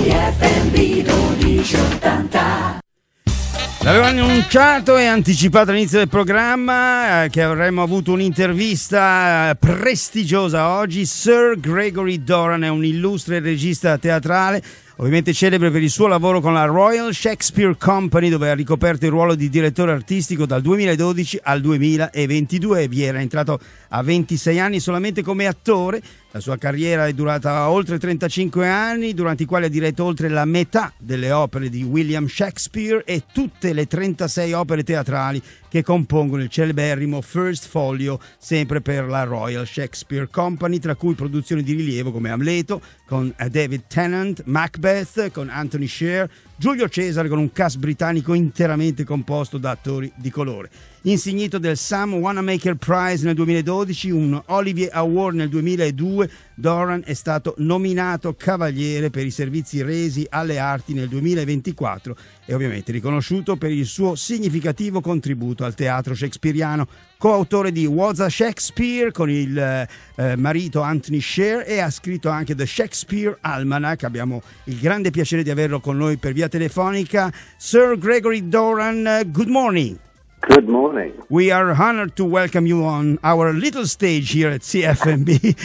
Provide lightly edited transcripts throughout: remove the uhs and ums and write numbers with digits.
CFMB 1280. L'avevo annunciato e anticipato all'inizio del programma che avremmo avuto un'intervista prestigiosa oggi. Sir Gregory Doran è un illustre regista teatrale, ovviamente celebre per il suo lavoro con la Royal Shakespeare Company, dove ha ricoperto il ruolo di direttore artistico dal 2012 al 2022 e vi era entrato a 26 anni solamente come attore. La sua carriera è durata oltre 35 anni, durante i quali ha diretto oltre la metà delle opere di William Shakespeare e tutte le 36 opere teatrali che compongono il celeberrimo First Folio, sempre per la Royal Shakespeare Company, tra cui produzioni di rilievo come Amleto con David Tennant, Macbeth con Anthony Sher, Giulio Cesare con un cast britannico interamente composto da attori di colore. Insignito del Sam Wanamaker Prize nel 2012, un Olivier Award nel 2002, Doran è stato nominato cavaliere per i servizi resi alle arti nel 2024 e ovviamente riconosciuto per il suo significativo contributo al teatro shakespeariano. Coautore di What's a Shakespeare con il marito Anthony Sher e ha scritto anche The Shakespeare Almanac. Abbiamo il grande piacere di averlo con noi per via telefonica. Sir Gregory Doran, good morning. Good morning. We are honored to welcome you on our little stage here at CFMB.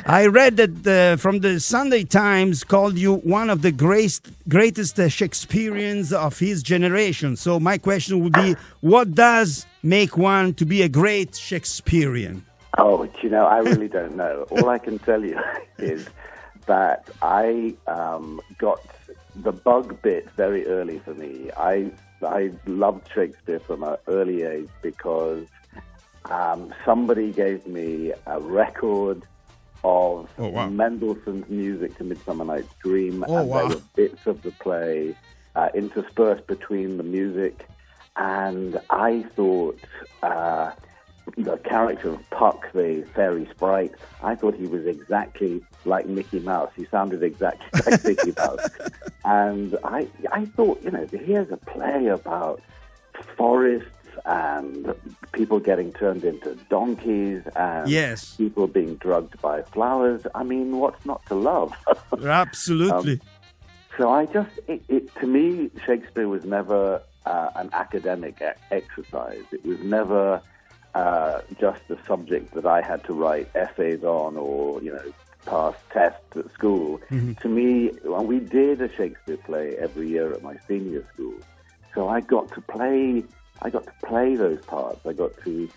I read that from the Sunday Times called you one of the greatest Shakespeareans of his generation. So my question would be, what does make one to be a great Shakespearean? Oh, I really don't know. All I can tell you is that I got the bug bit very early for me. I loved Shakespeare from an early age because somebody gave me a record of Mendelssohn's music to Midsummer Night's Dream, and there were bits of the play interspersed between the music, and I thought the character of Puck, the fairy sprite, I thought he was exactly like Mickey Mouse. He sounded exactly like Mickey Mouse. And I thought, here's a play about forests and people getting turned into donkeys and people being drugged by flowers. I mean, what's not to love? Absolutely. So to me, Shakespeare was never an academic exercise. It was never just a subject that I had to write essays on or, pass tests at school. Mm-hmm. To me, we did a Shakespeare play every year at my senior school. So I got to play those parts. I got to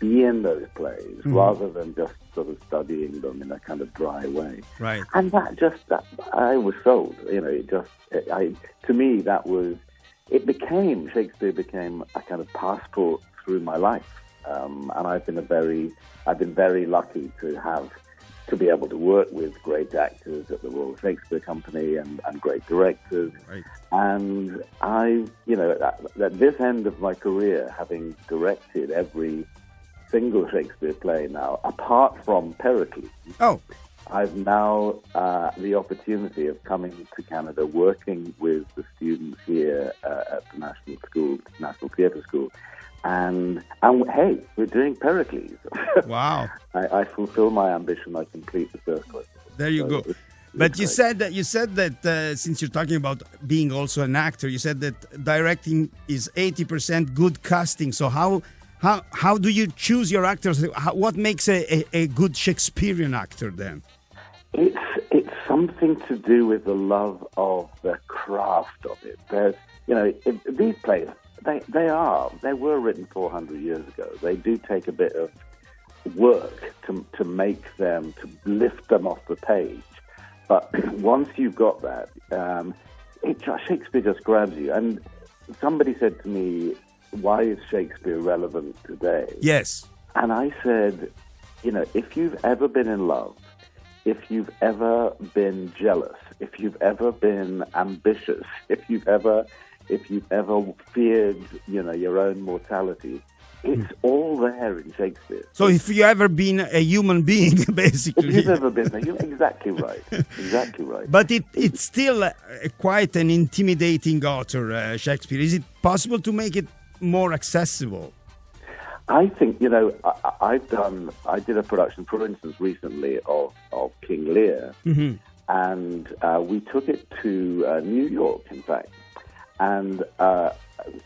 be in those plays rather than just sort of studying them in a kind of dry way. Right. And I was sold. To me, Shakespeare became a kind of passport through my life. And I've been very lucky to be able to work with great actors at the Royal Shakespeare Company and great directors. Right. And at this end of my career, having directed every single Shakespeare play now, apart from Pericles, I've now the opportunity of coming to Canada, working with the students here at the National Theatre School. And hey, we're doing Pericles. Wow! I fulfill my ambition. I complete the circle. There you go. But you said that since you're talking about being also an actor, you said that directing is 80% good casting. So how do you choose your actors? What makes a good Shakespearean actor then? It's something to do with the love of the craft of it. There's these plays. They were written 400 years ago. They do take a bit of work to make them, to lift them off the page. But once you've got that, Shakespeare just grabs you. And somebody said to me, why is Shakespeare relevant today? Yes. And I said, if you've ever been in love, if you've ever been jealous, if you've ever been ambitious, if you've ever feared, your own mortality, it's all there in Shakespeare. So if you've ever been a human being, basically. If you've ever been exactly right. Exactly right. But it's still quite an intimidating author, Shakespeare. Is it possible to make it more accessible? I think, I did a production, for instance, recently of King Lear. Mm-hmm. and we took it to New York, in fact. And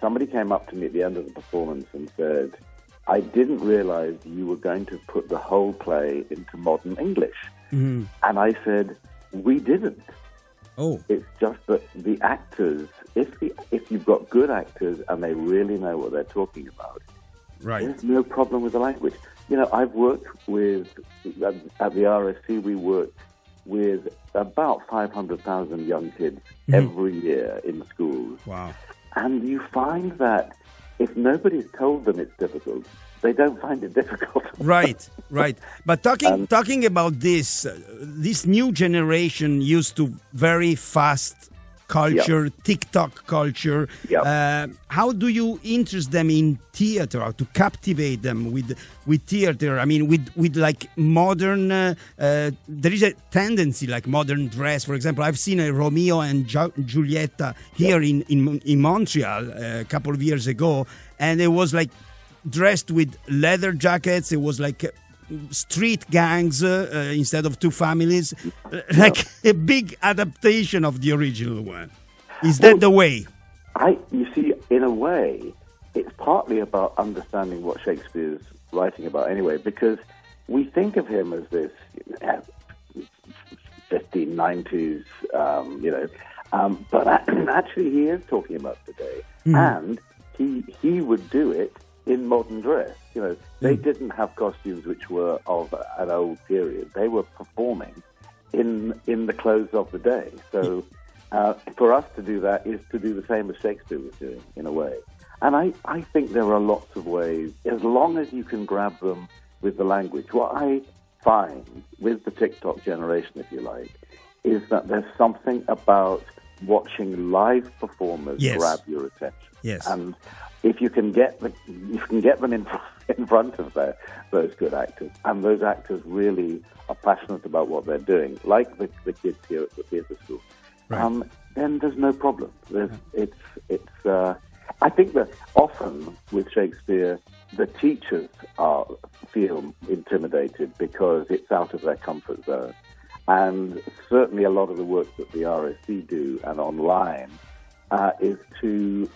somebody came up to me at the end of the performance and said, I didn't realize you were going to put the whole play into modern English. Mm-hmm. And I said, we didn't. Oh. It's just that the actors, if you've got good actors and they really know what they're talking about, right, there's no problem with the language. You know, I've worked with, at the RSC, we worked with about 500,000 young kids every year in schools. Wow. And you find that if nobody's told them it's difficult, they don't find it difficult. Right. But talking about this new generation used to very fast culture, TikTok culture. How do you interest them in theater? How to captivate them with theater? I mean, with like modern. There is a tendency like modern dress. For example, I've seen a Romeo and Julieta here in Montreal a couple of years ago, and it was like dressed with leather jackets. It was like street gangs instead of two families, like a big adaptation of the original one. Is that the way? You see, in a way, it's partly about understanding what Shakespeare's writing about anyway, because we think of him as this 1590s, but actually he is talking about today, and he would do it in modern dress. You know, they didn't have costumes which were of an old period. They were performing in the clothes of the day. So for us to do that is to do the same as Shakespeare was doing, in a way. And I think there are lots of ways, as long as you can grab them with the language. What I find with the TikTok generation, if you like, is that there's something about watching live performers grab your attention. Yes. And if you can get them in front of those good actors, and those actors really are passionate about what they're doing, like the kids here at the theatre school, then there's no problem. I think that often with Shakespeare, the teachers feel intimidated because it's out of their comfort zone, and certainly a lot of the work that the RSC do and online is to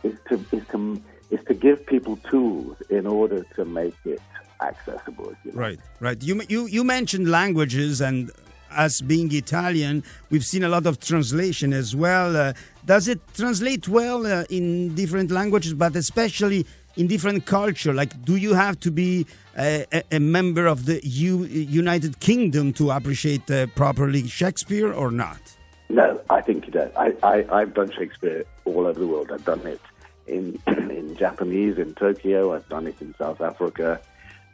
give people tools in order to make it accessible. If you like. Right. You mentioned languages, and us being Italian, we've seen a lot of translation as well. Does it translate well in different languages, but especially in different culture? Like, do you have to be a member of the United Kingdom to appreciate properly Shakespeare or not? No, I think you don't. I've done Shakespeare all over the world. I've done it in Japanese, in Tokyo. I've done it in South Africa.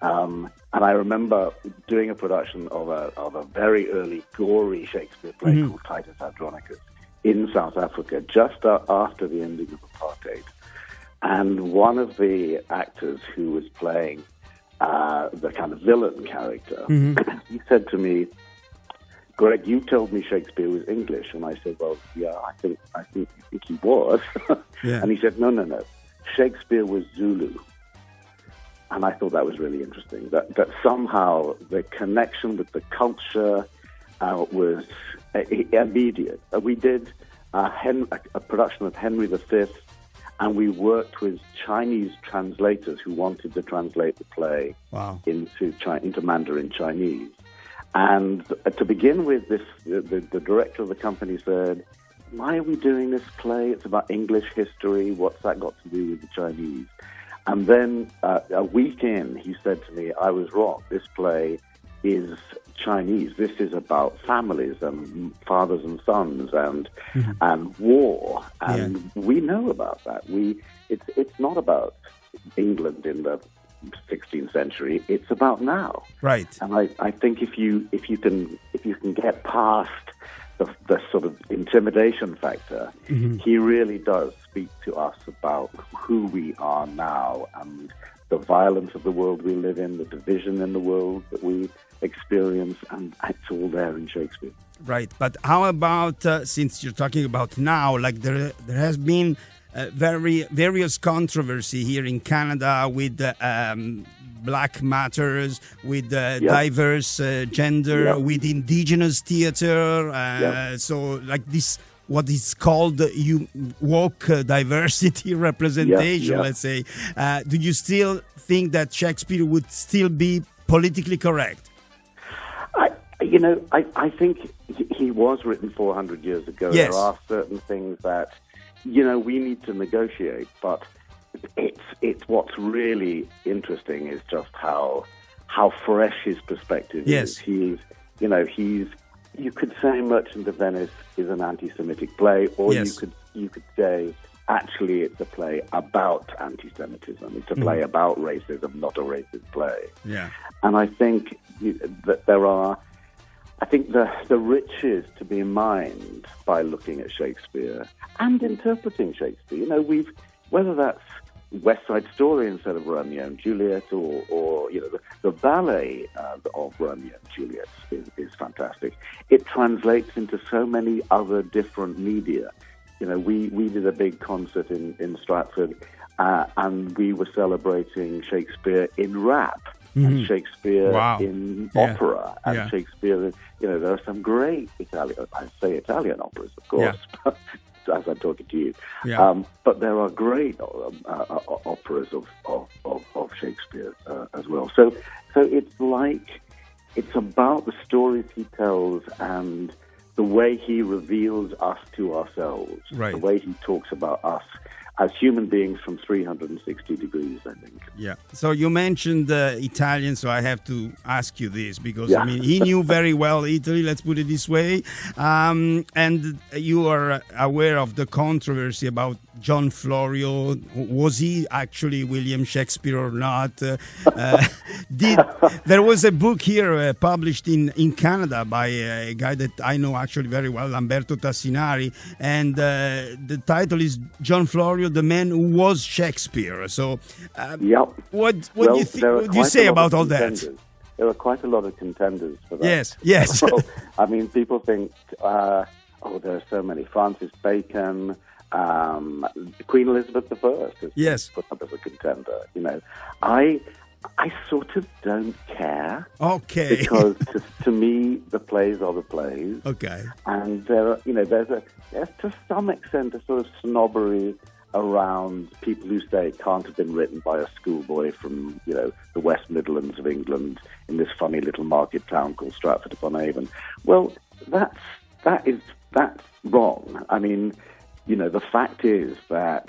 And I remember doing a production of a very early gory Shakespeare play called Titus Andronicus in South Africa, just after the ending of apartheid. And one of the actors who was playing the kind of villain character, he said to me, "Greg, you told me Shakespeare was English." And I said, "Well, yeah, I think he was." And he said, No. Shakespeare was Zulu. And I thought that was really interesting, that somehow the connection with the culture was immediate. We did a production of Henry V, and we worked with Chinese translators who wanted to translate the play into Mandarin Chinese. And to begin with, the director of the company said, "Why are we doing this play? It's about English history. What's that got to do with the Chinese?" And then a week in, he said to me, "I was wrong. This play is Chinese. This is about families and fathers and sons and war. And we know about that. It's not about England in the 16th century. It's about now." Right. And I think if you can get past the sort of intimidation factor, he really does speak to us about who we are now and the violence of the world we live in, the division in the world that we experience, and it's all there in Shakespeare. Right, but how about, since you're talking about now, like there has been various controversy here in Canada with Black Matters, with diverse gender, with indigenous theater. So like this, what is called woke diversity representation, let's say. Do you still think that Shakespeare would still be politically correct? I think he was written 400 years ago. Yes. There are certain things that, we need to negotiate, but it's what's really interesting is just how fresh his perspective is. He's, you could say Merchant of Venice is an anti-Semitic play, or you could say actually it's a play about anti-Semitism. It's a play about racism, not a racist play. Yeah. And I think that the riches to be mined by looking at Shakespeare and interpreting Shakespeare. Whether that's West Side Story instead of Romeo and Juliet, or the ballet of Romeo and Juliet is fantastic. It translates into so many other different media. We did a big concert in Stratford, and we were celebrating Shakespeare in rap. And Shakespeare in opera, and Shakespeare. There are some great Italian operas, of course, as I'm talking to you. But there are great operas of Shakespeare as well. So it's about the stories he tells and the way he reveals us to ourselves, the way he talks about us as human beings from 360 degrees, I think. Yeah. So you mentioned Italian, so I have to ask you this, because, he knew very well Italy, let's put it this way. And you are aware of the controversy about John Florio. Was he actually William Shakespeare or not? There was a book here published in Canada by a guy that I know actually very well, Lamberto Tassinari, and the title is John Florio, the man who was Shakespeare. So what do you say about all that? There are quite a lot of contenders for that. Yes. Well, people think, there are so many. Francis Bacon, Queen Elizabeth I is put up as a contender. I sort of don't care. Okay. Because to me, the plays are the plays. Okay. And there's to some extent a sort of snobbery around people who say it can't have been written by a schoolboy from, the West Midlands of England in this funny little market town called Stratford-upon-Avon. Well, that's wrong. The fact is that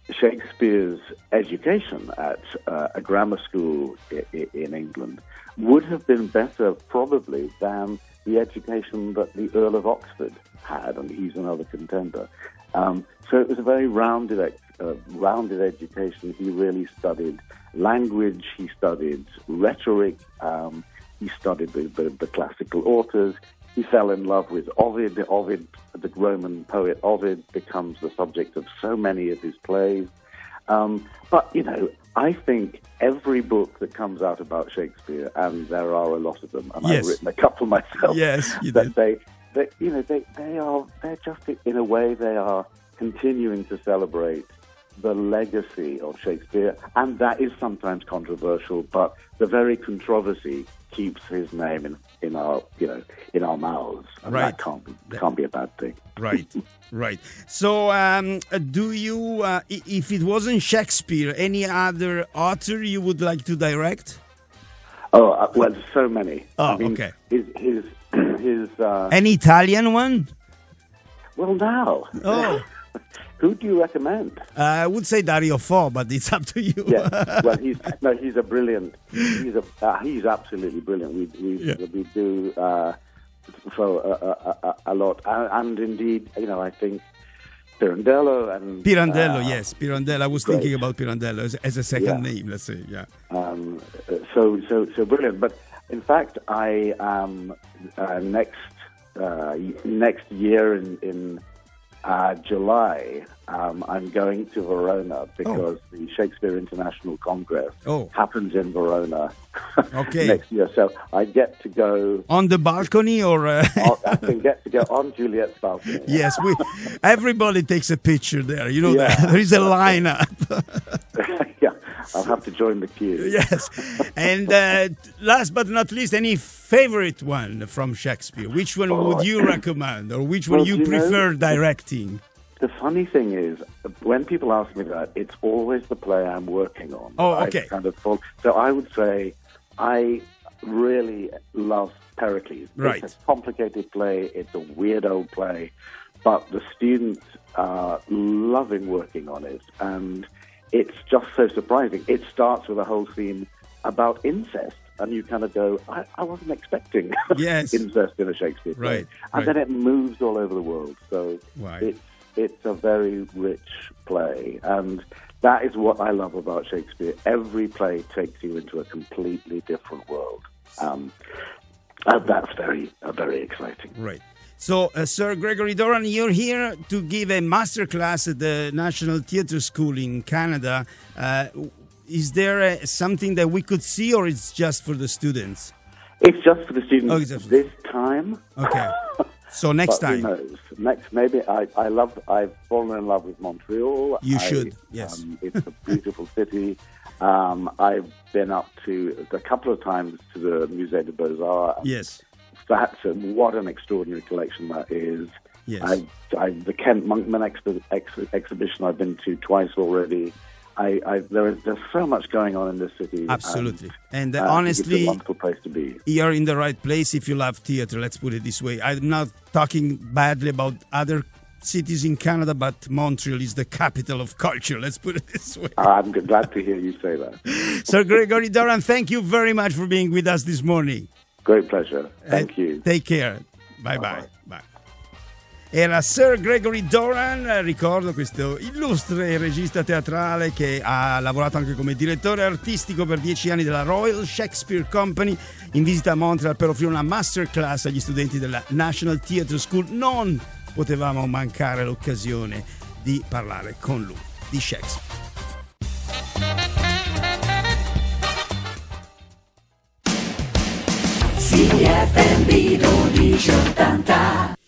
Shakespeare's education at a grammar school in England would have been better, probably, than the education that the Earl of Oxford had, and he's another contender. So it was a very rounded education. He really studied language, he studied rhetoric, he studied the classical authors. He fell in love with Ovid. The Roman poet Ovid, becomes the subject of so many of his plays. But, I think every book that comes out about Shakespeare, and there are a lot of them, and I've written a couple myself, they're just, in a way, they are continuing to celebrate the legacy of Shakespeare, and that is sometimes controversial, but the very controversy keeps his name in our mouths, and that can't be a bad thing. Right. So, do you, if it wasn't Shakespeare, any other author you would like to direct? Oh, well, so many. Okay. His an Italian one? Well, now. Oh. Who do you recommend? I would say Dario Fo, but it's up to you. Well, he's a brilliant. He's absolutely brilliant. We do a lot, and indeed, I think Pirandello and yes, Pirandello. I was thinking about Pirandello as a second name. Let's say, So brilliant. But in fact, I am next year in July, I'm going to Verona because the Shakespeare International Congress happens in Verona next year. So I get to go on the balcony, or I can get to go on Juliet's balcony. Yes, everybody takes a picture there. There is a lineup. I'll have to join the queue. Yes. And last but not least, any favorite one from Shakespeare? Which one would you recommend, or which one you prefer directing? The funny thing is, when people ask me that, it's always the play I'm working on. Oh, okay. So I would say I really love Pericles. Right. It's a complicated play. It's a weird old play. But the students are loving working on it. And it's just so surprising. It starts with a whole scene about incest. And you kind of go, I wasn't expecting incest in a Shakespeare play. Right. And then it moves all over the world. So it's a very rich play. And that is what I love about Shakespeare. Every play takes you into a completely different world. And that's very exciting. Right. So, Sir Gregory Doran, you're here to give a master class at the National Theatre School in Canada. Is there something that we could see, or it's just for the students? It's just for the students this time. Okay. So next time. Who knows? Maybe I've fallen in love with Montreal. You should, yes. It's a beautiful city. I've been up to a couple of times to the Musée de Beaux-Arts. Yes. What an extraordinary collection that is. Yes. The Kent Monkman exhibition I've been to twice already. There's so much going on in this city. Absolutely. And honestly, it's a wonderful place to be. You're in the right place if you love theater, let's put it this way. I'm not talking badly about other cities in Canada, but Montreal is the capital of culture, let's put it this way. I'm glad to hear you say that. Sir Gregory Doran, thank you very much for being with us this morning. Great pleasure. Thank you. Take care. Bye. Era Sir Gregory Doran, ricordo questo illustre regista teatrale che ha lavorato anche come direttore artistico per 10 anni della Royal Shakespeare Company, in visita a Montreal per offrire una masterclass agli studenti della National Theatre School. Non potevamo mancare l'occasione di parlare con lui di Shakespeare. CFMB 1280